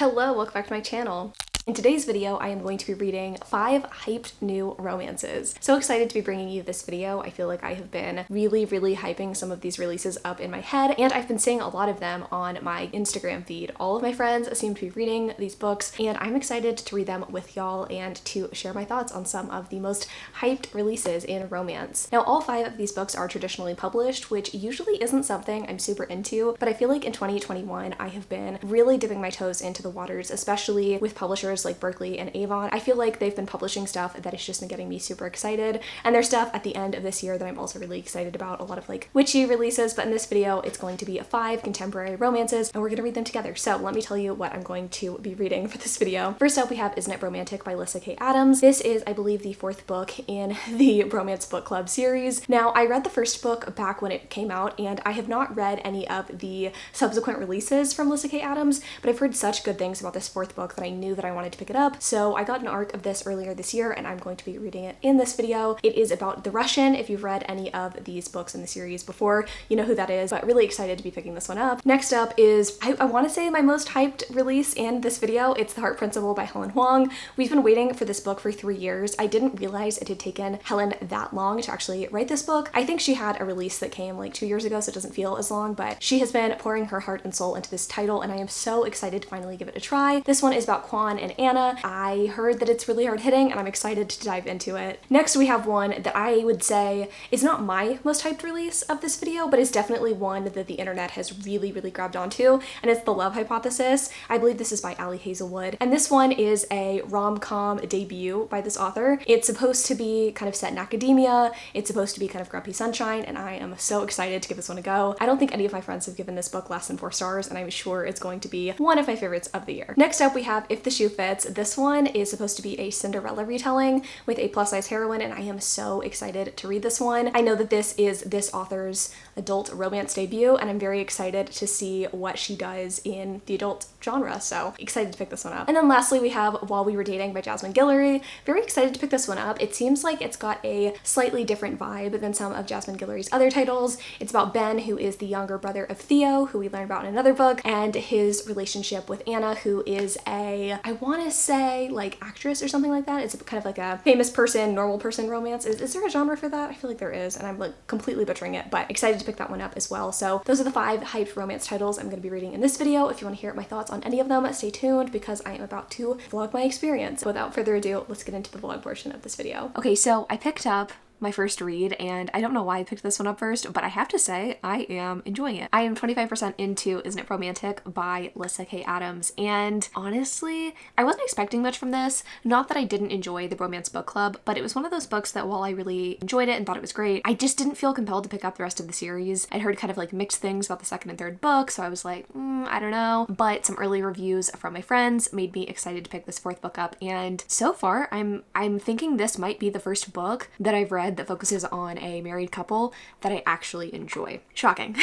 Hello, welcome back to my channel. In today's video, I am going to be reading 5 hyped new romances. So excited to be bringing you this video. I feel like I have been really hyping some of these releases up in my head, and I've been seeing a lot of them on my Instagram feed. All of my friends seem to be reading these books, and I'm excited to read them with y'all and to share my thoughts on some of the most hyped releases in romance. Now, all 5 of these books are traditionally published, which usually isn't something I'm super into, but I feel like in 2021, I have been really dipping my toes into the waters, especially with publishers like Berkeley and Avon. I feel like they've been publishing stuff that has just been getting me super excited, and there's stuff at the end of this year that I'm also really excited about, a lot of like witchy releases, but in this video it's going to be 5 contemporary romances and we're gonna read them together. So let me tell you what I'm going to be reading for this video. First up we have Isn't It Romantic by Lyssa Kay Adams. This is, I believe, the 4th book in the Romance Book Club series. Now, I read the first book back when it came out, and I have not read any of the subsequent releases from Lyssa Kay Adams, but I've heard such good things about this 4th book that I knew that I wanted to pick it up. So I got an arc of this earlier this year and I'm going to be reading it in this video. It is about the Russian. If you've read any of these books in the series before, you know who that is, but really excited to be picking this one up. Next up is, I want to say, my most hyped release in this video. It's The Heart Principle by Helen Huang. We've been waiting for this book for 3 years. I didn't realize it had taken Helen that long to actually write this book. I think she had a release that came like 2 years ago, so it doesn't feel as long, but she has been pouring her heart and soul into this title and I am so excited to finally give it a try. This one is about Quan and Anna. I heard that it's really hard hitting and I'm excited to dive into it. Next we have one that I would say is not my most hyped release of this video, but is definitely one that the internet has really grabbed onto, and it's The Love Hypothesis. I believe this is by Ali Hazelwood, and this one is a rom-com debut by this author. It's supposed to be kind of set in academia, it's supposed to be kind of grumpy sunshine, and I am so excited to give this one a go. I don't think any of my friends have given this book less than 4 stars, and I'm sure it's going to be one of my favorites of the year. Next up we have If the Shoe Fits. This one is supposed to be a Cinderella retelling with a plus-size heroine, and I am so excited to read this one. I know that this is this author's adult romance debut, and I'm very excited to see what she does in the adult genre, so excited to pick this one up. And then lastly we have While We Were Dating by Jasmine Guillory. Very excited to pick this one up. It seems like it's got a slightly different vibe than some of Jasmine Guillory's other titles. It's about Ben, who is the younger brother of Theo, who we learn about in another book, and his relationship with Anna, who is a, I want to say, like actress or something like that. It's kind of like a famous person, normal person romance. Is there a genre for that? I feel like there is, and I'm like completely butchering it, but excited to pick that one up as well. So those are the 5 hyped romance titles I'm going to be reading in this video. If you want to hear my thoughts on any of them, stay tuned because I am about to vlog my experience. Without further ado, let's get into the vlog portion of this video. Okay, so I picked up my first read, and I don't know why I picked this one up first, but I have to say I am enjoying it. I am 25% into Isn't It Romantic by Lyssa Kay Adams, and honestly, I wasn't expecting much from this. Not that I didn't enjoy the Romance Book Club, but it was one of those books that while I really enjoyed it and thought it was great, I just didn't feel compelled to pick up the rest of the series. I'd heard kind of like mixed things about the 2nd and 3rd book, so I was like, I don't know, but some early reviews from my friends made me excited to pick this 4th book up, and so far I'm thinking this might be the first book that I've read that focuses on a married couple that I actually enjoy. Shocking.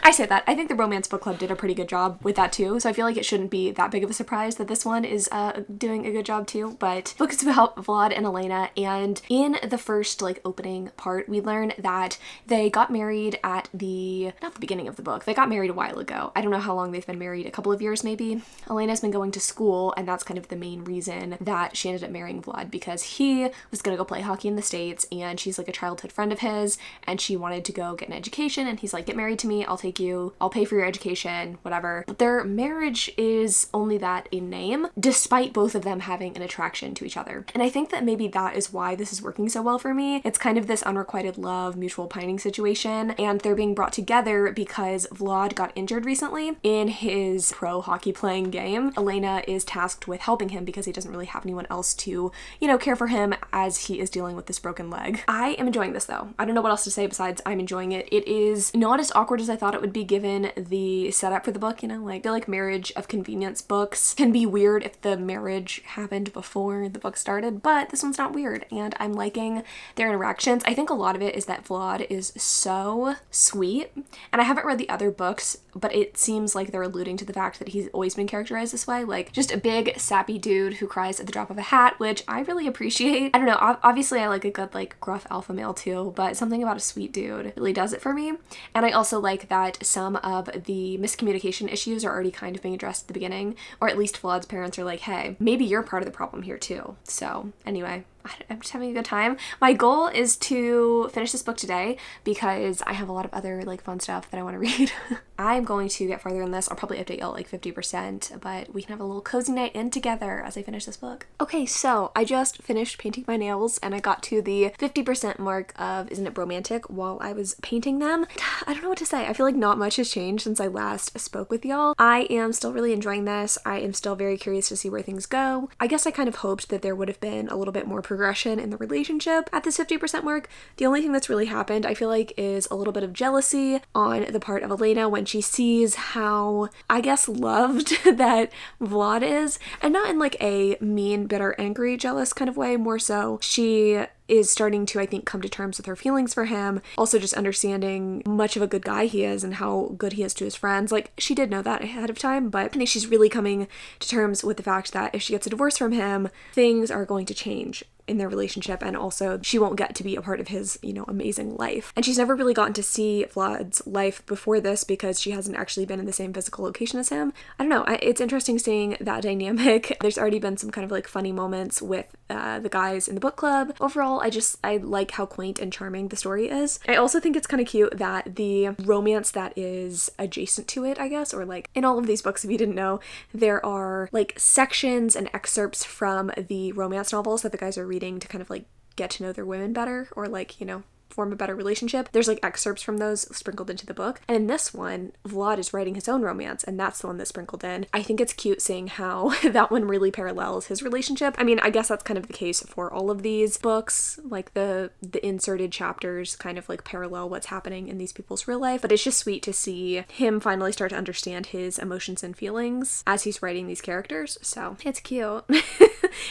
I say that. I think the Romance Book Club did a pretty good job with that too, so I feel like it shouldn't be that big of a surprise that this one is doing a good job too. But the book is about Vlad and Elena, and in the first like opening part we learn that they got married at not the beginning of the book. They got married a while ago. I don't know how long they've been married, a couple of years maybe. Elena's been going to school, and that's kind of the main reason that she ended up marrying Vlad, because he was gonna go play hockey in the States and she's like a childhood friend of his, and she wanted to go get an education, and he's like, get married to me, I'll take you, I'll pay for your education, whatever. But their marriage is only that in name, despite both of them having an attraction to each other. And I think that maybe that is why this is working so well for me. It's kind of this unrequited love, mutual pining situation, and they're being brought together because Vlad got injured recently in his pro hockey playing game. Elena is tasked with helping him because he doesn't really have anyone else to, you know, care for him as he is dealing with this broken leg. I am enjoying this though. I don't know what else to say besides I'm enjoying it. It is not as awkward as I thought it would be given the setup for the book, you know, like I feel like marriage of convenience books can be weird if the marriage happened before the book started, but this one's not weird and I'm liking their interactions. I think a lot of it is that Vlad is so sweet, and I haven't read the other books, but it seems like they're alluding to the fact that he's always been characterized this way, like just a big sappy dude who cries at the drop of a hat, which I really appreciate. I don't know, obviously I like a good like gruff alpha male too, but something about a sweet dude really does it for me. And I also like that some of the miscommunication issues are already kind of being addressed at the beginning, or at least Vlad's parents are like, hey, maybe you're part of the problem here too. So anyway, I'm just having a good time. My goal is to finish this book today because I have a lot of other like fun stuff that I want to read. I'm going to get farther in this. I'll probably update y'all like 50%, but we can have a little cozy night in together as I finish this book. Okay, so I just finished painting my nails and I got to the 50% mark of Isn't It Romantic while I was painting them. I don't know what to say. I feel like not much has changed since I last spoke with y'all. I am still really enjoying this. I am still very curious to see where things go. I guess I kind of hoped that there would have been a little bit more progression in the relationship at this 50% mark. The only thing that's really happened, I feel like, is a little bit of jealousy on the part of Elena when she sees how, I guess, loved that Vlad is, and not in like a mean, bitter, angry, jealous kind of way, more so she is starting to, I think, come to terms with her feelings for him. Also just understanding much of a good guy he is and how good he is to his friends. Like, she did know that ahead of time, but I think she's really coming to terms with the fact that if she gets a divorce from him, things are going to change in their relationship, and also she won't get to be a part of his, you know, amazing life. And she's never really gotten to see Vlad's life before this because she hasn't actually been in the same physical location as him. I don't know, it's interesting seeing that dynamic. There's already been some kind of like funny moments with the guys in the book club. Overall, I like how quaint and charming the story is. I also think it's kind of cute that the romance that is adjacent to it, I guess, or like in all of these books, if you didn't know, there are like sections and excerpts from the romance novels that the guys are reading to kind of like get to know their women better, or like, you know, form a better relationship. There's like excerpts from those sprinkled into the book. And in this one, Vlad is writing his own romance, and that's the one that's sprinkled in. I think it's cute seeing how that one really parallels his relationship. I mean, I guess that's kind of the case for all of these books. Like the inserted chapters kind of like parallel what's happening in these people's real life. But it's just sweet to see him finally start to understand his emotions and feelings as he's writing these characters. So it's cute.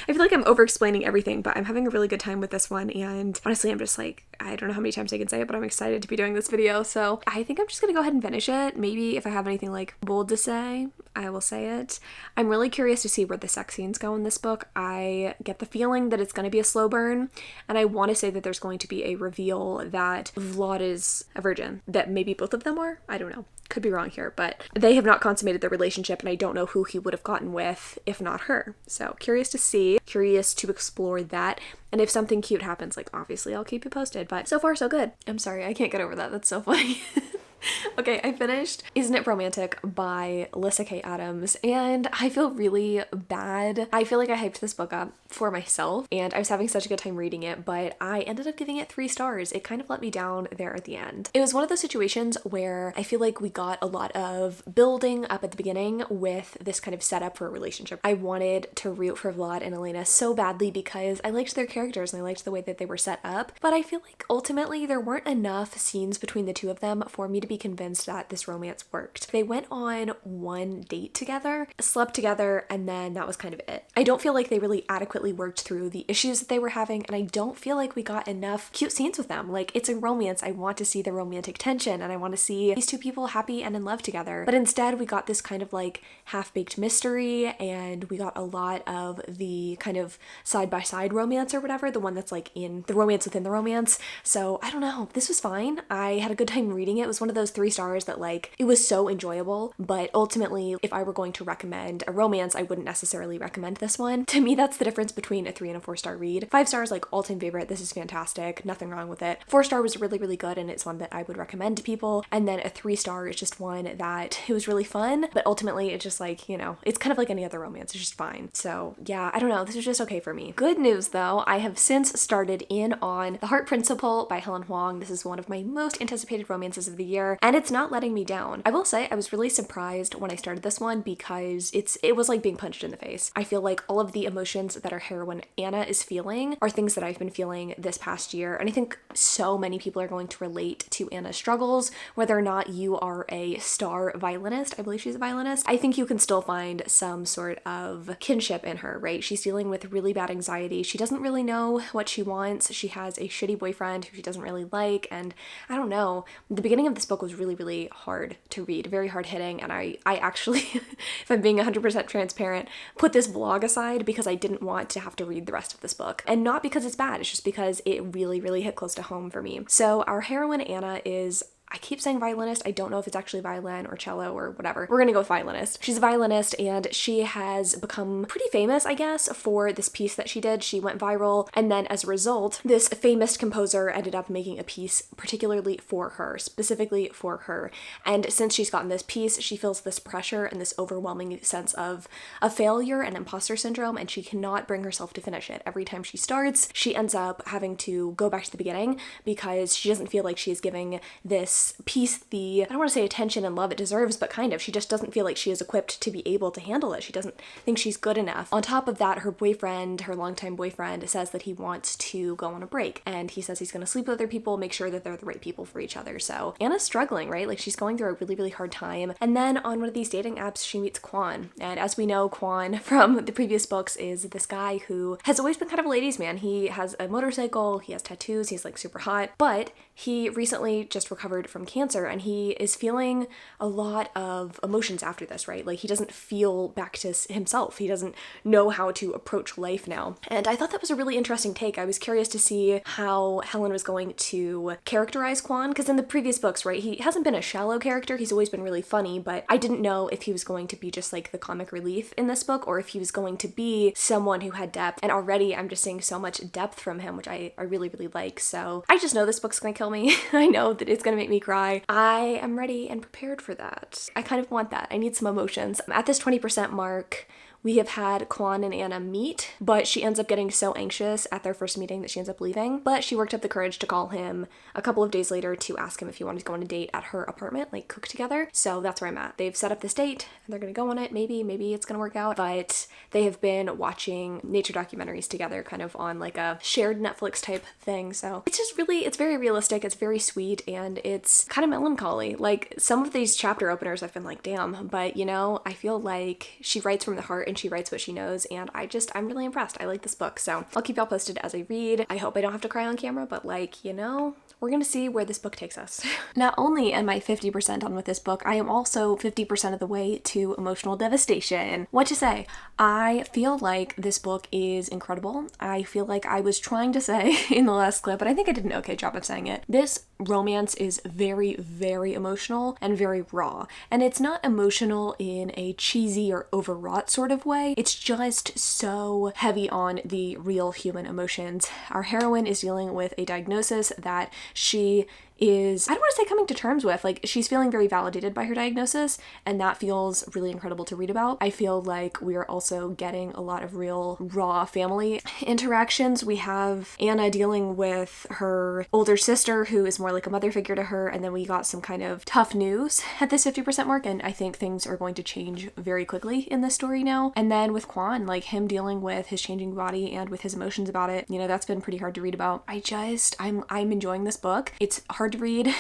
I feel like I'm over-explaining everything, but I'm having a really good time with this one, and honestly, I'm just like, I don't know how many times I can say it, but I'm excited to be doing this video, so I think I'm just gonna go ahead and finish it. Maybe if I have anything like bold to say, I will say it. I'm really curious to see where the sex scenes go in this book. I get the feeling that it's gonna be a slow burn, and I want to say that there's going to be a reveal that Vlad is a virgin, that maybe both of them are, I don't know. Could be wrong here, but they have not consummated their relationship, and I don't know who he would have gotten with if not her. So curious to see, curious to explore that. And if something cute happens, like obviously I'll keep you posted, but so far so good. I'm sorry, I can't get over that. That's so funny. Okay, I finished Isn't It Romantic by Alyssa K. Adams, and I feel really bad. I feel like I hyped this book up for myself, and I was having such a good time reading it, but I ended up giving it 3 stars. It kind of let me down there at the end. It was one of those situations where I feel like we got a lot of building up at the beginning with this kind of setup for a relationship. I wanted to root for Vlad and Elena so badly because I liked their characters and I liked the way that they were set up, but I feel like ultimately there weren't enough scenes between the two of them for me to be convinced that this romance worked. They went on one date together, slept together, and then that was kind of it. I don't feel like they really adequately worked through the issues that they were having, and I don't feel like we got enough cute scenes with them. Like, it's a romance. I want to see the romantic tension, and I want to see these two people happy and in love together. But instead, we got this kind of like half-baked mystery, and we got a lot of the kind of side-by-side romance or whatever, the one that's like in the romance within the romance. So I don't know. This was fine. I had a good time reading it. It was one of those 3 stars that like, it was so enjoyable, but ultimately if I were going to recommend a romance, I wouldn't necessarily recommend this one. To me, that's the difference between a 3 and a 4-star read. 5 stars, like all-time favorite, this is fantastic, nothing wrong with it. 4-star was really, really good, and it's one that I would recommend to people. And then a 3-star is just one that it was really fun, but ultimately it's just like, you know, it's kind of like any other romance, it's just fine. So yeah, I don't know, this was just okay for me. Good news though, I have since started in on The Heart Principle by Helen Huang. This is one of my most anticipated romances of the year, and it's not letting me down. I will say I was really surprised when I started this one because it was like being punched in the face. I feel like all of the emotions that our heroine Anna is feeling are things that I've been feeling this past year, and I think so many people are going to relate to Anna's struggles, whether or not you are a star violinist. I believe she's a violinist. I think you can still find some sort of kinship in her, right? She's dealing with really bad anxiety. She doesn't really know what she wants. She has a shitty boyfriend who she doesn't really like, and I don't know. The beginning of this book book was really, really hard to read, very hard hitting, and I actually, if I'm being 100% transparent, put this vlog aside because I didn't want to have to read the rest of this book. And not because it's bad, it's just because it really, really hit close to home for me. So our heroine, Anna, is, I keep saying violinist. I don't know if it's actually violin or cello or whatever. We're gonna go with violinist. She's a violinist and she has become pretty famous, I guess, for this piece that she did. She went viral, and then as a result, this famous composer ended up making a piece particularly for her, specifically for her. And since she's gotten this piece, she feels this pressure and this overwhelming sense of a failure and imposter syndrome, and she cannot bring herself to finish it. Every time she starts, she ends up having to go back to the beginning because she doesn't feel like she is giving this piece the, I don't want to say attention and love it deserves, but kind of. She just doesn't feel like she is equipped to be able to handle it. She doesn't think she's good enough. On top of that, her boyfriend, her longtime boyfriend, says that he wants to go on a break, and he says he's going to sleep with other people, make sure that they're the right people for each other. So Anna's struggling, right? Like, she's going through a really, really hard time. And then on one of these dating apps, she meets Quan. And as we know, Quan from the previous books is this guy who has always been kind of a ladies' man. He has a motorcycle, he has tattoos, he's like super hot, but he recently just recovered from cancer, and he is feeling a lot of emotions after this, right? Like, he doesn't feel back to himself. He doesn't know how to approach life now. And I thought that was a really interesting take. I was curious to see how Helen was going to characterize Quan, because in the previous books, right, he hasn't been a shallow character. He's always been really funny, but I didn't know if he was going to be just like the comic relief in this book, or if he was going to be someone who had depth. And already I'm just seeing so much depth from him, which I really, really like. So I just know this book's gonna kill me. I know that it's gonna make me cry. I am ready and prepared for that. I kind of want that. I need some emotions. At this 20% mark, we have had Quan and Anna meet, but she ends up getting so anxious at their first meeting that she ends up leaving. But she worked up the courage to call him a couple of days later to ask him if he wanted to go on a date at her apartment, like cook together. So that's where I'm at. They've set up this date and they're gonna go on it. Maybe it's gonna work out. But they have been watching nature documentaries together, kind of on like a shared Netflix type thing. So it's just really, it's very realistic, it's very sweet, and it's kind of melancholy. Like, some of these chapter openers I've been like, damn, but you know, I feel like she writes from the heart and she writes what she knows, and I'm really impressed. I like this book, so I'll keep y'all posted as I read. I hope I don't have to cry on camera, but like, you know, we're gonna see where this book takes us. Not only am I 50% on with this book, I am also 50% of the way to emotional devastation. What to say? I feel like this book is incredible. I feel like I was trying to say in the last clip, but I think I did an okay job of saying it. This romance is very, very emotional and very raw. And it's not emotional in a cheesy or overwrought sort of way. It's just so heavy on the real human emotions. Our heroine is dealing with a diagnosis that she is, I don't want to say coming to terms with, like, she's feeling very validated by her diagnosis, and that feels really incredible to read about. I feel like we are also getting a lot of real raw family interactions. We have Anna dealing with her older sister, who is more like a mother figure to her, and then we got some kind of tough news at this 50% mark, and I think things are going to change very quickly in this story now. And then with Quan, like, him dealing with his changing body and with his emotions about it, you know, that's been pretty hard to read about. I'm enjoying this book. It's hard to read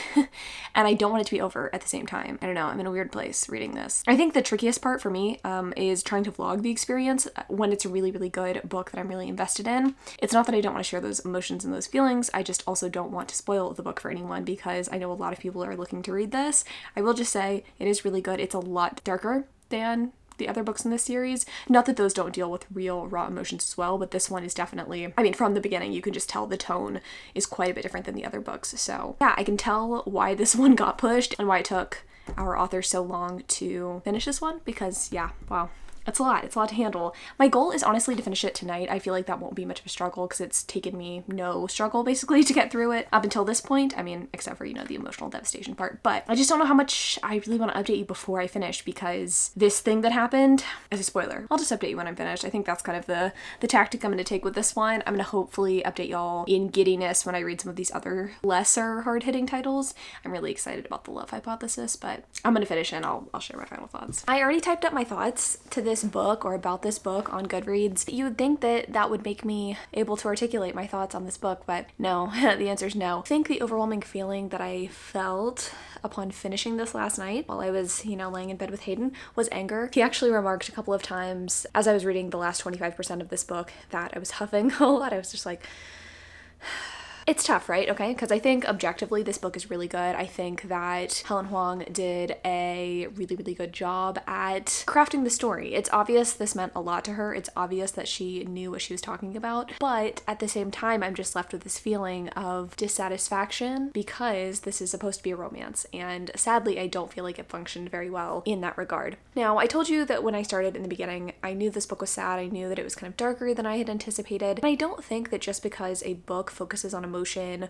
and I don't want it to be over at the same time. I don't know, I'm in a weird place reading this. I think the trickiest part for me is trying to vlog the experience when it's a really, really good book that I'm really invested in. It's not that I don't want to share those emotions and those feelings, I just also don't want to spoil the book for anyone because I know a lot of people are looking to read this. I will just say it is really good. It's a lot darker than the other books in this series. Not that those don't deal with real raw emotions as well, but this one is definitely, I mean, from the beginning, you can just tell the tone is quite a bit different than the other books. So yeah, I can tell why this one got pushed and why it took our author so long to finish this one, because yeah, wow. It's a lot to handle. My goal is honestly to finish it tonight. I feel like that won't be much of a struggle because it's taken me no struggle basically to get through it up until this point. I mean, except for, you know, the emotional devastation part. But I just don't know how much I really want to update you before I finish because this thing that happened is a spoiler. I'll just update you when I'm finished. I think that's kind of the tactic I'm going to take with this one. I'm going to hopefully update y'all in giddiness when I read some of these other lesser hard-hitting titles. I'm really excited about The Love Hypothesis, but I'm going to finish and I'll share my final thoughts. I already typed up my thoughts to this book or about this book on Goodreads. You would think that that would make me able to articulate my thoughts on this book, but no, the answer is no. I think the overwhelming feeling that I felt upon finishing this last night while I was, you know, laying in bed with Hayden was anger. He actually remarked a couple of times as I was reading the last 25% of this book that I was huffing a lot. I was just like, It's tough, right? Okay, because I think objectively this book is really good. I think that Helen Huang did a really, really good job at crafting the story. It's obvious this meant a lot to her. It's obvious that she knew what she was talking about, but at the same time, I'm just left with this feeling of dissatisfaction because this is supposed to be a romance, and sadly, I don't feel like it functioned very well in that regard. Now, I told you that when I started in the beginning, I knew this book was sad. I knew that it was kind of darker than I had anticipated, and I don't think that just because a book focuses on emotion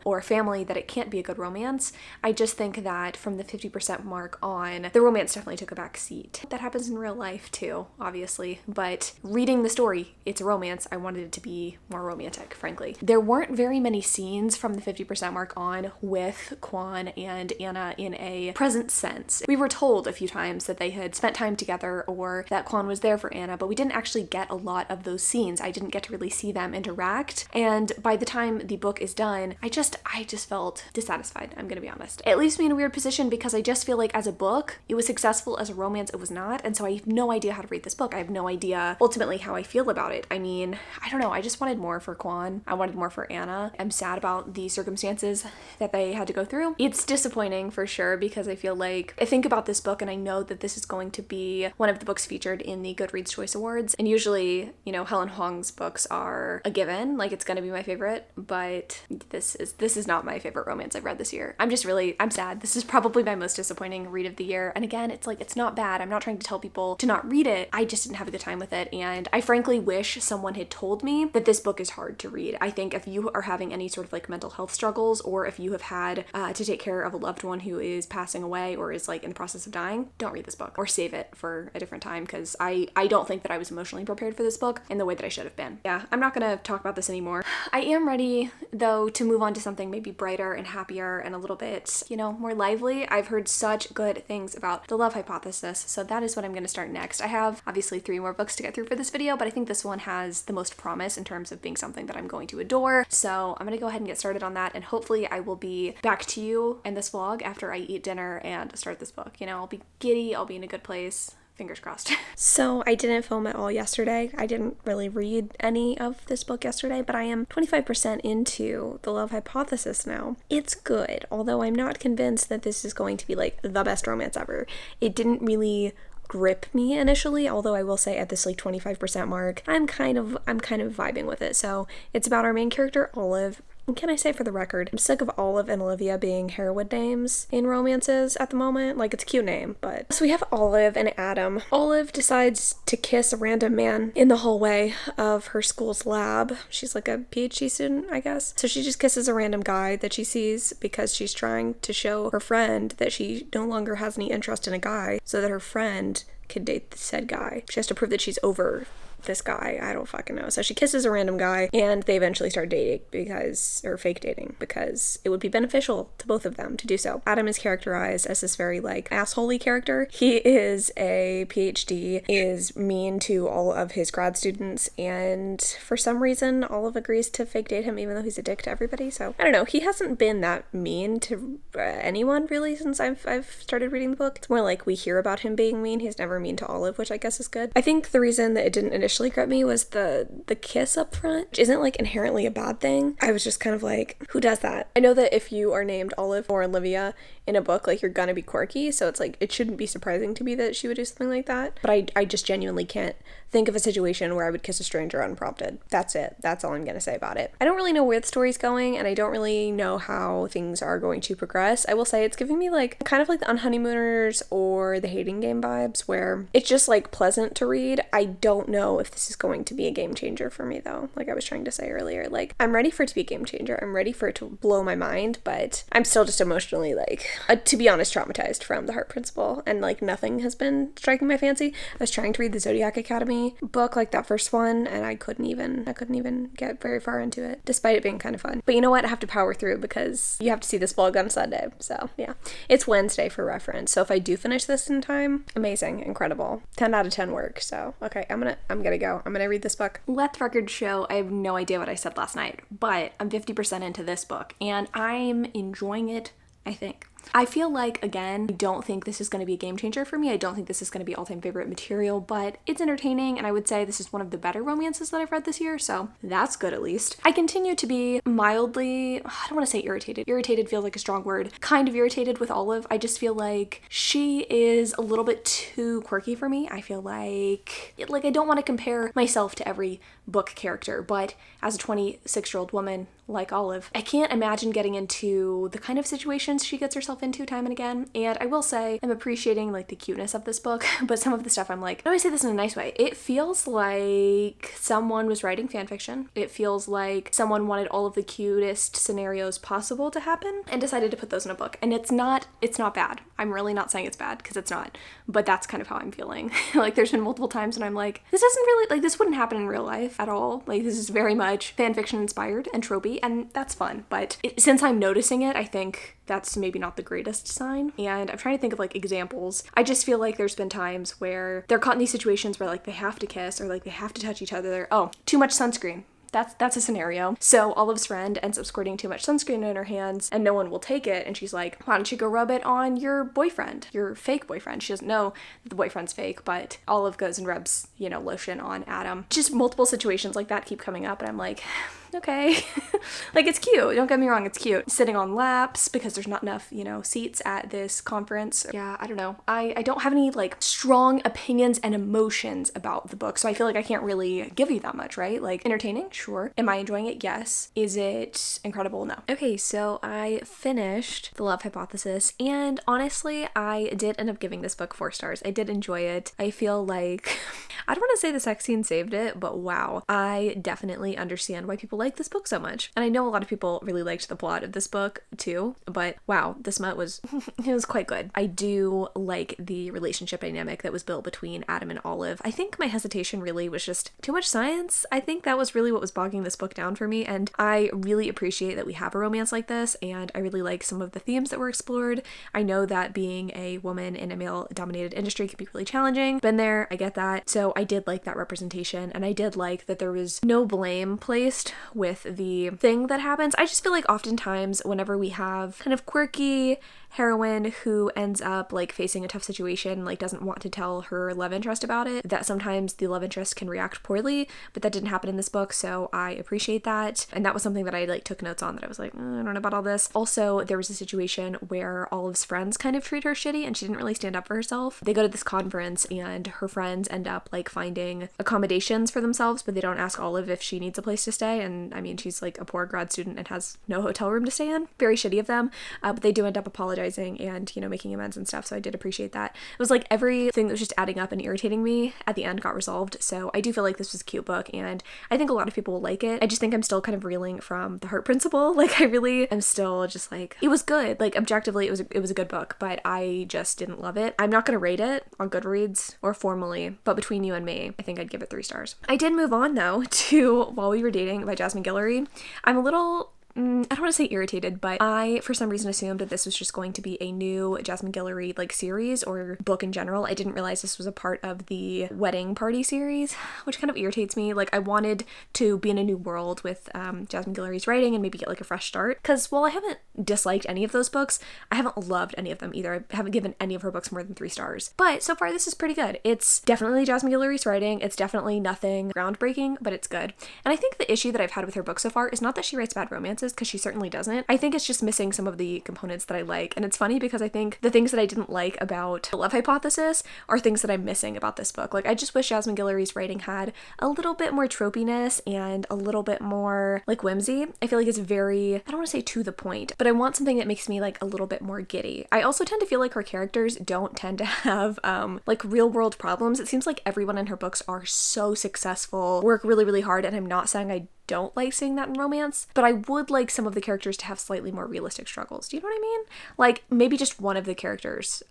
or family that it can't be a good romance. I just think that from the 50% mark on, the romance definitely took a back seat. That happens in real life too, obviously, but reading the story, it's a romance. I wanted it to be more romantic, frankly. There weren't very many scenes from the 50% mark on with Quan and Anna in a present sense. We were told a few times that they had spent time together or that Quan was there for Anna, but we didn't actually get a lot of those scenes. I didn't get to really see them interact, and by the time the book is done, I just felt dissatisfied, I'm gonna be honest. It leaves me in a weird position because I just feel like as a book, it was successful. As a romance, it was not, and so I have no idea how to read this book. I have no idea ultimately how I feel about it. I mean, I don't know, I just wanted more for Quan. I wanted more for Anna. I'm sad about the circumstances that they had to go through. It's disappointing for sure because I feel like I think about this book and I know that this is going to be one of the books featured in the Goodreads Choice Awards, and usually, you know, Helen Huang's books are a given, like it's gonna be my favorite, but this is not my favorite romance I've read this year. I'm sad. This is probably my most disappointing read of the year. And again, it's like, it's not bad. I'm not trying to tell people to not read it. I just didn't have a good time with it. And I frankly wish someone had told me that this book is hard to read. I think if you are having any sort of like mental health struggles, or if you have had to take care of a loved one who is passing away or is like in the process of dying, don't read this book or save it for a different time, because I don't think that I was emotionally prepared for this book in the way that I should have been. Yeah, I'm not gonna talk about this anymore. I am ready though to move on to something maybe brighter and happier and a little bit, you know, more lively. I've heard such good things about The Love Hypothesis, so that is what I'm going to start next. I have obviously 3 more books to get through for this video, but I think this one has the most promise in terms of being something that I'm going to adore. So I'm going to go ahead and get started on that, and hopefully I will be back to you in this vlog after I eat dinner and start this book. You know, I'll be giddy, I'll be in a good place. Fingers crossed. So I didn't film at all yesterday. I didn't really read any of this book yesterday, but I am 25% into The Love Hypothesis now. It's good, although I'm not convinced that this is going to be like the best romance ever. It didn't really grip me initially, although I will say at this like 25% mark, I'm kind of vibing with it. So it's about our main character, Olive. And can I say for the record, I'm sick of Olive and Olivia being heroine names in romances at the moment. Like, it's a cute name, but... So we have Olive and Adam. Olive decides to kiss a random man in the hallway of her school's lab. She's like a PhD student, I guess. So she just kisses a random guy that she sees because she's trying to show her friend that she no longer has any interest in a guy, so that her friend can date the said guy. She has to prove that she's over this guy. I don't fucking know. So she kisses a random guy and they eventually start dating or fake dating, because it would be beneficial to both of them to do so. Adam is characterized as this very like assholey character. He is a PhD, is mean to all of his grad students, and for some reason Olive agrees to fake date him even though he's a dick to everybody. So I don't know. He hasn't been that mean to anyone really since I've started reading the book. It's more like we hear about him being mean. He's never mean to Olive, which I guess is good. I think the reason that it didn't initially grip me was the kiss up front, which isn't like inherently a bad thing. I was just kind of like, who does that? I know that if you are named Olive or Olivia in a book, like, you're gonna be quirky, so it's like, it shouldn't be surprising to me that she would do something like that. But I just genuinely can't think of a situation where I would kiss a stranger unprompted. That's it. That's all I'm gonna say about it. I don't really know where the story's going, and I don't really know how things are going to progress. I will say it's giving me like kind of like the Unhoneymooners or the Hating Game vibes, where it's just like pleasant to read. I don't know if this is going to be a game changer for me though, like I was trying to say earlier. Like, I'm ready for it to be a game changer. I'm ready for it to blow my mind, but I'm still just emotionally like, to be honest, traumatized from The Heart Principle, and like nothing has been striking my fancy. I was trying to read the Zodiac Academy book, like that first one, and I couldn't even get very far into it, despite it being kind of fun. But you know what? I have to power through because you have to see this vlog on Sunday. So yeah, it's Wednesday for reference. So if I do finish this in time, amazing, incredible, 10 out of 10 work. So okay, I'm gonna go. I'm gonna read this book. Let the record show I have no idea what I said last night, but I'm 50% into this book and I'm enjoying it, I think. I feel like, again, I don't think this is going to be a game changer for me. I don't think this is going to be all-time favorite material, but it's entertaining, and I would say this is one of the better romances that I've read this year, so that's good at least. I continue to be mildly, I don't want to say irritated. Irritated feels like a strong word. Kind of irritated with Olive. I just feel like she is a little bit too quirky for me. I feel like I don't want to compare myself to every book character, but as a 26-year-old woman like Olive, I can't imagine getting into the kind of situations she gets herself into time and again. And I will say I'm appreciating like the cuteness of this book, but some of the stuff I'm like, how do I say this in a nice way? It feels like someone was writing fan fiction. It feels like someone wanted all of the cutest scenarios possible to happen and decided to put those in a book. And it's not bad. I'm really not saying it's bad, because it's not, but that's kind of how I'm feeling. Like there's been multiple times when I'm like, this isn't really, like this wouldn't happen in real life at all. Like this is very much fan fiction inspired and tropey, and that's fun. But since I'm noticing it, I think that's maybe not the greatest sign. And I'm trying to think of like examples. I just feel like there's been times where they're caught in these situations where like they have to kiss or like they have to touch each other. Oh, too much sunscreen. That's a scenario. So Olive's friend ends up squirting too much sunscreen in her hands and no one will take it. And she's like, why don't you go rub it on your boyfriend, your fake boyfriend? She doesn't know that the boyfriend's fake, but Olive goes and rubs, lotion on Adam. Just multiple situations like that keep coming up and I'm like, okay. Like it's cute. Don't get me wrong. It's cute. Sitting on laps because there's not enough, seats at this conference. Yeah, I don't know. I don't have any like strong opinions and emotions about the book. So I feel like I can't really give you that much, right? Like entertaining? Sure. Am I enjoying it? Yes. Is it incredible? No. Okay, so I finished The Love Hypothesis and honestly, I did end up giving this book 4 stars. I did enjoy it. I feel like, I don't want to say the sex scene saved it, but wow. I definitely understand why people like this book so much. And I know a lot of people really liked the plot of this book too, but wow, the smut was, it was quite good. I do like the relationship dynamic that was built between Adam and Olive. I think my hesitation really was just too much science. I think that was really what was bogging this book down for me, and I really appreciate that we have a romance like this, and I really like some of the themes that were explored. I know that being a woman in a male-dominated industry can be really challenging. Been there, I get that. So I did like that representation, and I did like that there was no blame placed with the thing that happens. I just feel like oftentimes whenever we have kind of quirky heroine who ends up like facing a tough situation, like doesn't want to tell her love interest about it, that sometimes the love interest can react poorly, but that didn't happen in this book, so I appreciate that. And that was something that I like took notes on, that I was like, I don't know about all this. Also, there was a situation where Olive's friends kind of treat her shitty and she didn't really stand up for herself. They go to this conference and her friends end up like finding accommodations for themselves, but they don't ask Olive if she needs a place to stay. And I mean, she's like a poor grad student and has no hotel room to stay in. Very shitty of them, but they do end up apologizing and, making amends and stuff. So I did appreciate that. It was like everything that was just adding up and irritating me at the end got resolved. So I do feel like this was a cute book and I think a lot of people will like it. I just think I'm still kind of reeling from the Heart Principle. Like I really am still just like, it was good. Like objectively, it was a good book, but I just didn't love it. I'm not going to rate it on Goodreads or formally, but between you and me, I think I'd give it 3 stars. I did move on though to While We Were Dating by Jasmine Guillory. I'm a little I don't want to say irritated, but I, for some reason, assumed that this was just going to be a new Jasmine Guillory, like, series or book in general. I didn't realize this was a part of the wedding party series, which kind of irritates me. Like, I wanted to be in a new world with Jasmine Guillory's writing and maybe get, like, a fresh start. Because while I haven't disliked any of those books, I haven't loved any of them either. I haven't given any of her books more than 3 stars. But so far, this is pretty good. It's definitely Jasmine Guillory's writing. It's definitely nothing groundbreaking, but it's good. And I think the issue that I've had with her book so far is not that she writes bad romances, because she certainly doesn't. I think it's just missing some of the components that I like. And it's funny because I think the things that I didn't like about The Love Hypothesis are things that I'm missing about this book. Like, I just wish Jasmine Guillory's writing had a little bit more tropiness and a little bit more, like, whimsy. I feel like it's very, I don't want to say to the point, but I want something that makes me, like, a little bit more giddy. I also tend to feel like her characters don't tend to have, like, real world problems. It seems like everyone in her books are so successful, work really, really hard, and I'm not saying I don't like seeing that in romance, but I would like some of the characters to have slightly more realistic struggles. Do you know what I mean? Like, maybe just one of the characters.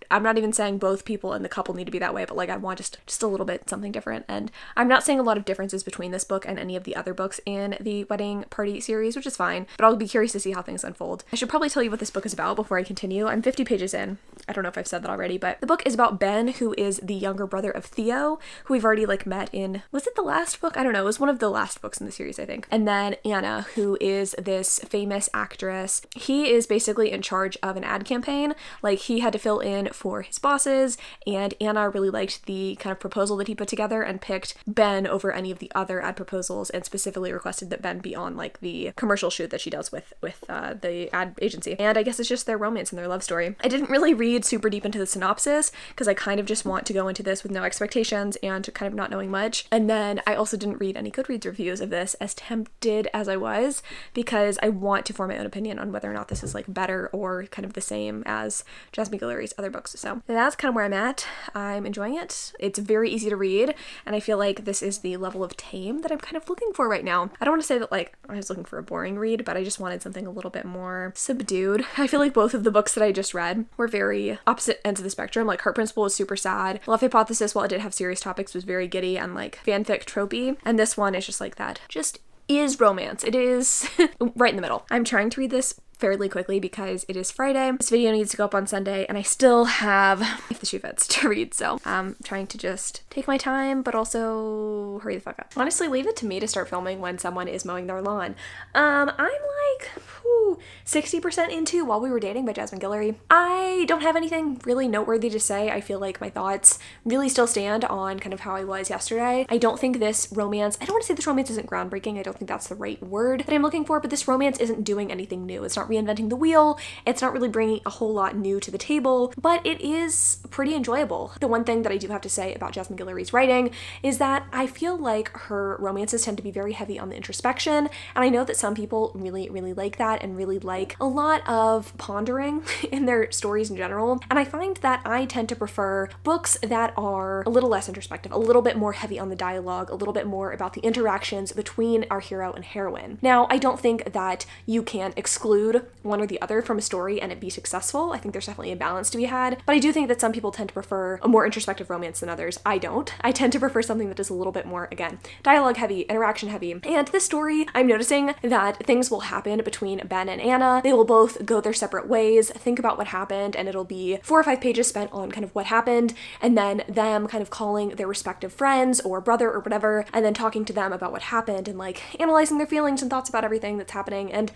I'm not even saying both people in the couple need to be that way, but like I want just a little bit something different. And I'm not saying a lot of differences between this book and any of the other books in the wedding party series, which is fine, but I'll be curious to see how things unfold. I should probably tell you what this book is about before I continue. I'm 50 pages in. I don't know if I've said that already, but the book is about Ben, who is the younger brother of Theo, who we've already like met in, was it the last book? I don't know. It was one of the last books in the series, I think. And then Anna, who is this famous actress. He is basically in charge of an ad campaign. Like, he had to fill in for his bosses, and Anna really liked the kind of proposal that he put together and picked Ben over any of the other ad proposals, and specifically requested that Ben be on like the commercial shoot that she does with the ad agency. And I guess it's just their romance and their love story. I didn't really read super deep into the synopsis because I kind of just want to go into this with no expectations and kind of not knowing much. And then I also didn't read any Goodreads reviews of this, as tempted as I was, because I want to form my own opinion on whether or not this is like better or kind of the same as Jasmine Guillory's other books. So that's kind of where I'm at. I'm enjoying it. It's very easy to read, and I feel like this is the level of tame that I'm kind of looking for right now. I don't want to say that like I was looking for a boring read, but I just wanted something a little bit more subdued. I feel like both of the books that I just read were very opposite ends of the spectrum. Like Heart Principle was super sad. Love Hypothesis, while it did have serious topics, was very giddy and like fanfic tropey. And this one is just like that. Just is romance. It is right in the middle. I'm trying to read this fairly quickly because it is Friday. This video needs to go up on Sunday, and I still have, if the shoe fits, to read. So I'm trying to just take my time, but also hurry the fuck up. Honestly, leave it to me to start filming when someone is mowing their lawn. I'm like 60% into While We Were Dating by Jasmine Guillory. I don't have anything really noteworthy to say. I feel like my thoughts really still stand on kind of how I was yesterday. I don't think this romance, I don't want to say this romance isn't groundbreaking. I don't think that's the right word that I'm looking for, but this romance isn't doing anything new. It's not reinventing the wheel. It's not really bringing a whole lot new to the table, but it is pretty enjoyable. The one thing that I do have to say about Jasmine Guillory's writing is that I feel like her romances tend to be very heavy on the introspection, and I know that some people really, really like that and really like a lot of pondering in their stories in general, and I find that I tend to prefer books that are a little less introspective, a little bit more heavy on the dialogue, a little bit more about the interactions between our hero and heroine. Now, I don't think that you can exclude one or the other from a story and it be successful. I think there's definitely a balance to be had, but I do think that some people tend to prefer a more introspective romance than others. I don't. I tend to prefer something that is a little bit more, again, dialogue heavy, interaction heavy. And this story, I'm noticing that things will happen between Ben and Anna. They will both go their separate ways, think about what happened, and it'll be 4 or 5 pages spent on kind of what happened, and then them kind of calling their respective friends or brother or whatever, and then talking to them about what happened and like analyzing their feelings and thoughts about everything that's happening. And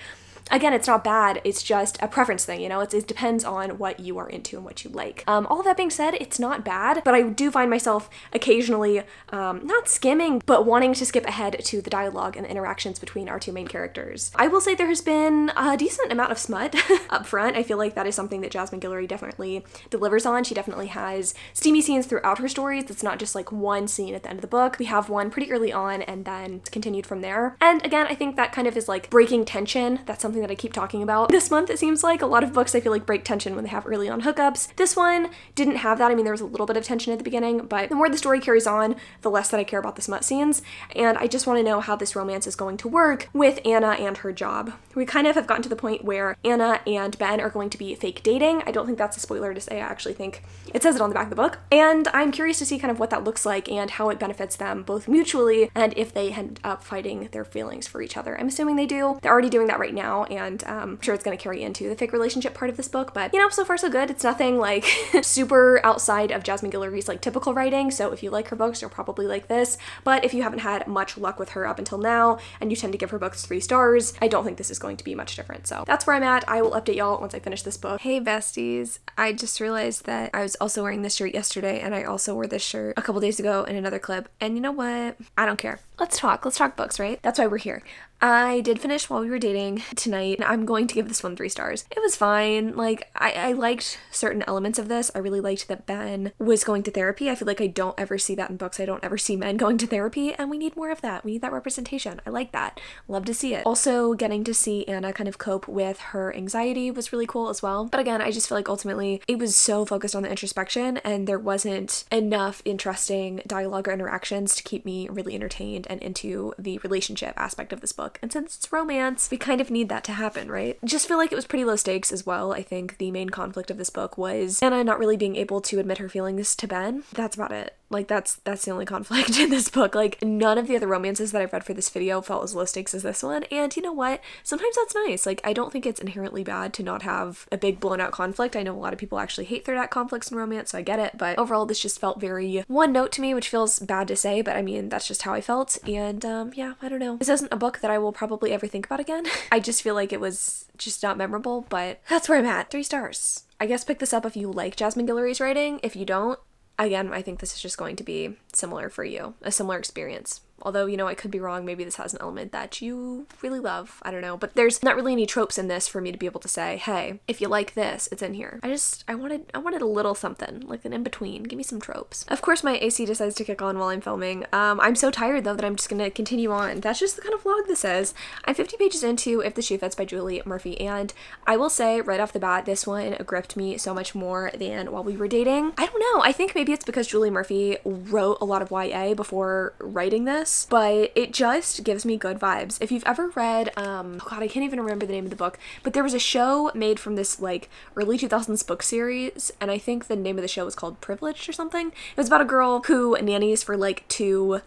again, it's not bad, it's just a preference thing, you know? It depends on what you are into and what you like. All of that being said, it's not bad, but I do find myself occasionally, not skimming, but wanting to skip ahead to the dialogue and the interactions between our two main characters. I will say there has been a decent amount of smut up front. I feel like that is something that Jasmine Guillory definitely delivers on. She definitely has steamy scenes throughout her stories. It's not just like one scene at the end of the book. We have one pretty early on and then it's continued from there. And again, I think that kind of is like breaking tension. That's something that I keep talking about. This month, it seems like a lot of books I feel like break tension when they have early on hookups. This one didn't have that. I mean, there was a little bit of tension at the beginning, but the more the story carries on, the less that I care about the smut scenes. And I just want to know how this romance is going to work with Anna and her job. We kind of have gotten to the point where Anna and Ben are going to be fake dating. I don't think that's a spoiler to say. I actually think it says it on the back of the book. And I'm curious to see kind of what that looks like and how it benefits them both mutually and if they end up fighting their feelings for each other. I'm assuming they do. They're already doing that right now, and I'm sure it's going to carry into the fake relationship part of this book, but you know, so far so good. It's nothing like super outside of Jasmine Guillory's like typical writing, so if you like her books, you'll probably like this, but if you haven't had much luck with her up until now and you tend to give her books 3 stars, I don't think this is going to be much different. So that's where I'm at. I will update y'all once I finish this book. Hey besties, I just realized that I was also wearing this shirt yesterday, and I also wore this shirt a couple days ago in another clip, and you know what? I don't care. Let's talk books, right? That's why we're here. I did finish While We Were Dating tonight. I'm going to give this one 3 stars. It was fine. Like, I liked certain elements of this. I really liked that Ben was going to therapy. I feel like I don't ever see that in books. I don't ever see men going to therapy, and we need more of that. We need that representation. I like that. Love to see it. Also, getting to see Anna kind of cope with her anxiety was really cool as well. But again, I just feel like ultimately it was so focused on the introspection, and there wasn't enough interesting dialogue or interactions to keep me really entertained and into the relationship aspect of this book. And since it's romance, we kind of need that to happen, right? Just feel like it was pretty low stakes as well. I think the main conflict of this book was Anna not really being able to admit her feelings to Ben. That's about it. Like, that's the only conflict in this book. Like, none of the other romances that I've read for this video felt as low stakes as this one. And you know what? Sometimes that's nice. Like, I don't think it's inherently bad to not have a big blown out conflict. I know a lot of people actually hate third act conflicts in romance, so I get it. But overall, this just felt very one note to me, which feels bad to say, but I mean, that's just how I felt. And yeah, I don't know. This isn't a book that I will probably ever think about again. I just feel like it was just not memorable, but that's where I'm at. 3 stars. I guess pick this up if you like Jasmine Guillory's writing. If you don't, again, I think this is just going to be similar for you, a similar experience. Although, you know, I could be wrong. Maybe this has an element that you really love. I don't know. But there's not really any tropes in this for me to be able to say, hey, if you like this, it's in here. I wanted a little something, like an in-between. Give me some tropes. Of course, my AC decides to kick on while I'm filming. I'm so tired, though, that I'm just going to continue on. That's just the kind of vlog this is. I'm 50 pages into If the Shoe Fits by Julie Murphy, and I will say right off the bat, this one gripped me so much more than While We Were Dating. I don't know. I think maybe it's because Julie Murphy wrote a lot of YA before writing this, but it just gives me good vibes. If you've ever read, oh god, I can't even remember the name of the book, but there was a show made from this like early 2000s book series, and I think the name of the show was called Privileged or something. It was about a girl who nannies for like 2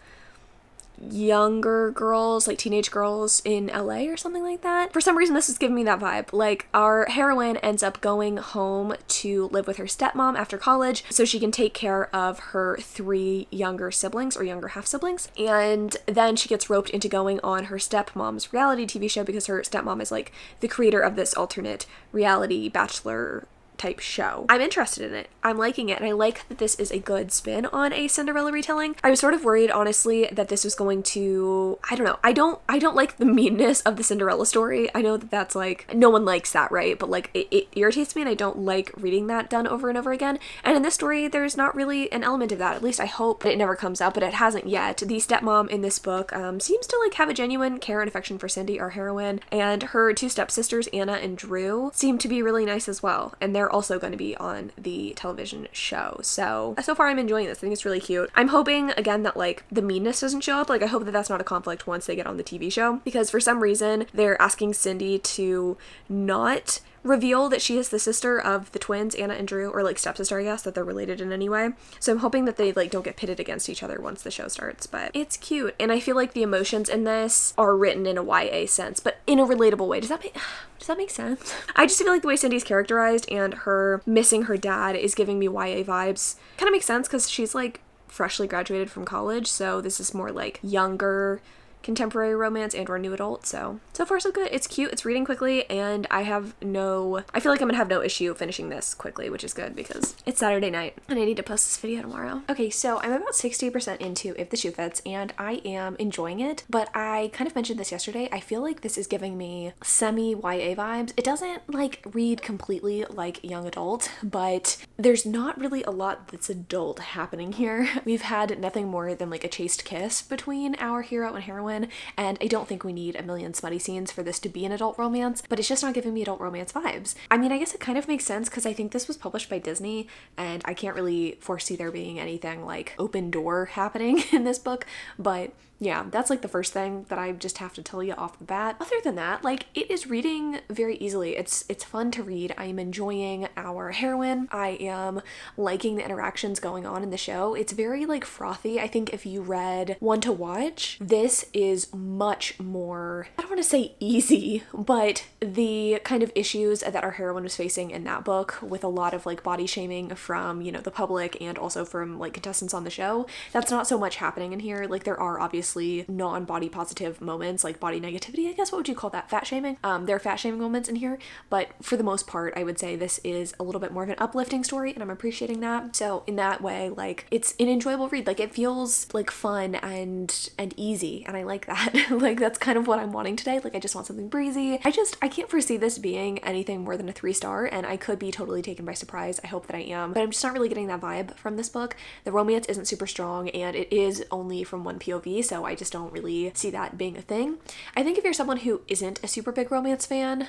younger girls, like teenage girls in LA or something like that. For some reason, this is giving me that vibe. Like, our heroine ends up going home to live with her stepmom after college so she can take care of her 3 younger siblings or younger half siblings. And then she gets roped into going on her stepmom's reality TV show because her stepmom is like the creator of this alternate reality bachelor type show. I'm interested in it. I'm liking it, and I like that this is a good spin on a Cinderella retelling. I was sort of worried, honestly, that this was going to, I don't know, I don't like the meanness of the Cinderella story. I know that that's like, no one likes that, right? But like, it irritates me, and I don't like reading that done over and over again. And in this story, there's not really an element of that. At least I hope it never comes out, but it hasn't yet. The stepmom in this book seems to like have a genuine care and affection for Cindy, our heroine, and her 2 stepsisters, Anna and Drew, seem to be really nice as well. And they're also going to be on the television show. So far I'm enjoying this. I think it's really cute. I'm hoping, again, that like the meanness doesn't show up. Like, I hope that that's not a conflict once they get on the TV show, because for some reason they're asking Cindy to not reveal that she is the sister of the twins, Anna and Drew, or like stepsister, I guess, that they're related in any way. So I'm hoping that they like don't get pitted against each other once the show starts, but it's cute. And I feel like the emotions in this are written in a YA sense, but in a relatable way. Does that make sense? I just feel like the way Cindy's characterized and her missing her dad is giving me YA vibes. Kind of makes sense because she's like freshly graduated from college, so this is more like younger contemporary romance and or new adult. So far so good. It's cute, it's reading quickly, and I feel like I'm gonna have no issue finishing this quickly, which is good because it's Saturday night and I need to post this video tomorrow. Okay, so I'm about 60% into If the Shoe Fits, and I am enjoying it, but I kind of mentioned this yesterday. I feel like this is giving me semi-YA vibes. It doesn't like read completely like young adult, but there's not really a lot that's adult happening here. We've had nothing more than like a chaste kiss between our hero and heroine, and I don't think we need a million smutty scenes for this to be an adult romance, but it's just not giving me adult romance vibes. I mean, I guess it kind of makes sense because I think this was published by Disney, and I can't really foresee there being anything like open door happening in this book, but yeah, that's like the first thing that I just have to tell you off the bat. Other than that, like, it is reading very easily. It's fun to read. I am enjoying our heroine. I am liking the interactions going on in the show. It's very like frothy. I think if you read One to Watch, this is much more, I don't want to say easy, but the kind of issues that our heroine was facing in that book with a lot of like body shaming from, you know, the public and also from like contestants on the show, that's not so much happening in here. Like, there are obviously non-body positive moments, like body negativity, I guess. What would you call that? Fat shaming? There are fat shaming moments in here, but for the most part, I would say this is a little bit more of an uplifting story, and I'm appreciating that. So in that way, like, it's an enjoyable read. Like, it feels like fun and easy, and I like that. Like, that's kind of what I'm wanting today. Like, I just want something breezy. I can't foresee this being anything more than a 3-star, and I could be totally taken by surprise. I hope that I am, but I'm just not really getting that vibe from this book. The romance isn't super strong, and it is only from one POV, so so I just don't really see that being a thing. I think if you're someone who isn't a super big romance fan,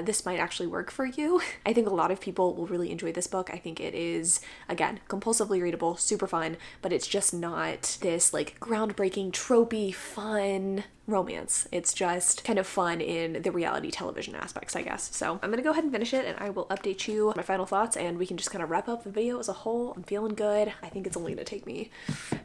this might actually work for you. I think a lot of people will really enjoy this book. I think it is, again, compulsively readable, super fun, but it's just not this like groundbreaking, tropey, fun romance. It's just kind of fun in the reality television aspects, I guess. So I'm gonna go ahead and finish it, and I will update you on my final thoughts, and we can just kind of wrap up the video as a whole. I'm feeling good. I think it's only gonna take me,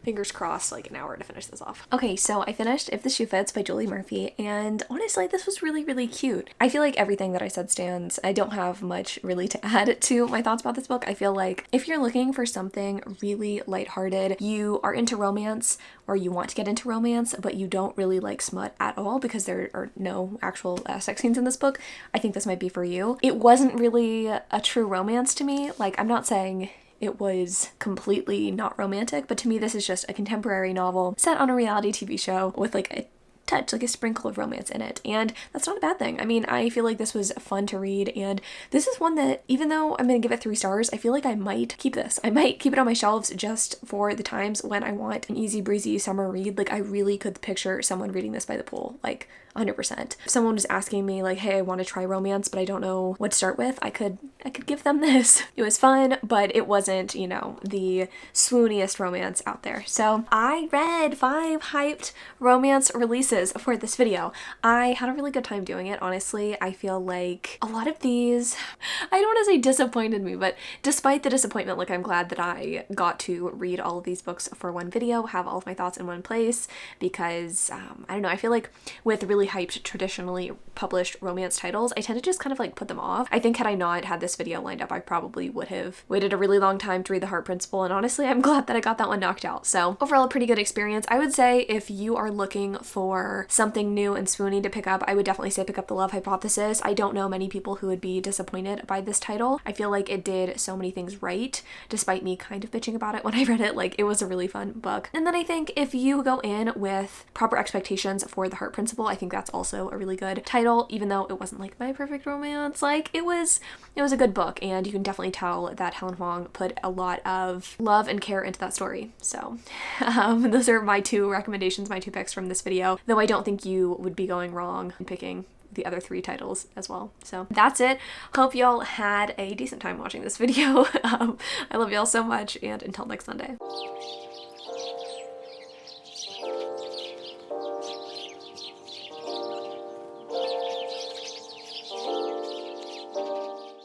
fingers crossed, like an hour to finish this off. Okay, so I finished If the Shoe Fits by Julie Murphy, and honestly, this was really, really cute. I feel like everything that I said stands. I don't have much really to add to my thoughts about this book. I feel like if you're looking for something really lighthearted, you are into romance, or you want to get into romance, but you don't really like smut at all because there are no actual sex scenes in this book, I think this might be for you. It wasn't really a true romance to me. Like, I'm not saying it was completely not romantic, but to me this is just a contemporary novel set on a reality TV show with like a touch, like a sprinkle of romance in it, and that's not a bad thing. I mean, I feel like this was fun to read, and this is one that, even though I'm gonna give it 3 stars, I feel like I might keep this. I might keep it on my shelves just for the times when I want an easy breezy summer read. Like, I really could picture someone reading this by the pool, like 100%. If someone was asking me like, hey, I want to try romance, but I don't know what to start with, I could give them this. It was fun, but it wasn't, you know, the swooniest romance out there. So I read 5 hyped romance releases for this video. I had a really good time doing it, honestly. I feel like a lot of these, I don't want to say disappointed me, but despite the disappointment, like, I'm glad that I got to read all of these books for one video, have all of my thoughts in one place, because I don't know, I feel like with really hyped, traditionally published romance titles, I tend to just kind of like put them off. I think had I not had this video lined up, I probably would have waited a really long time to read The Heart Principle, and honestly, I'm glad that I got that one knocked out. So overall, a pretty good experience. I would say if you are looking for something new and swoony to pick up, I would definitely say pick up The Love Hypothesis. I don't know many people who would be disappointed by this title. I feel like it did so many things right, despite me kind of bitching about it when I read it. Like, it was a really fun book. And then I think if you go in with proper expectations for The Heart Principle, I think that's also a really good title, even though it wasn't like my perfect romance. Like, it was a good book, and you can definitely tell that Helen Huang put a lot of love and care into that story. So those are my 2 recommendations, my 2 picks from this video, though I don't think you would be going wrong in picking the other 3 titles as well. So that's it. Hope y'all had a decent time watching this video. I love y'all so much, and until next Sunday.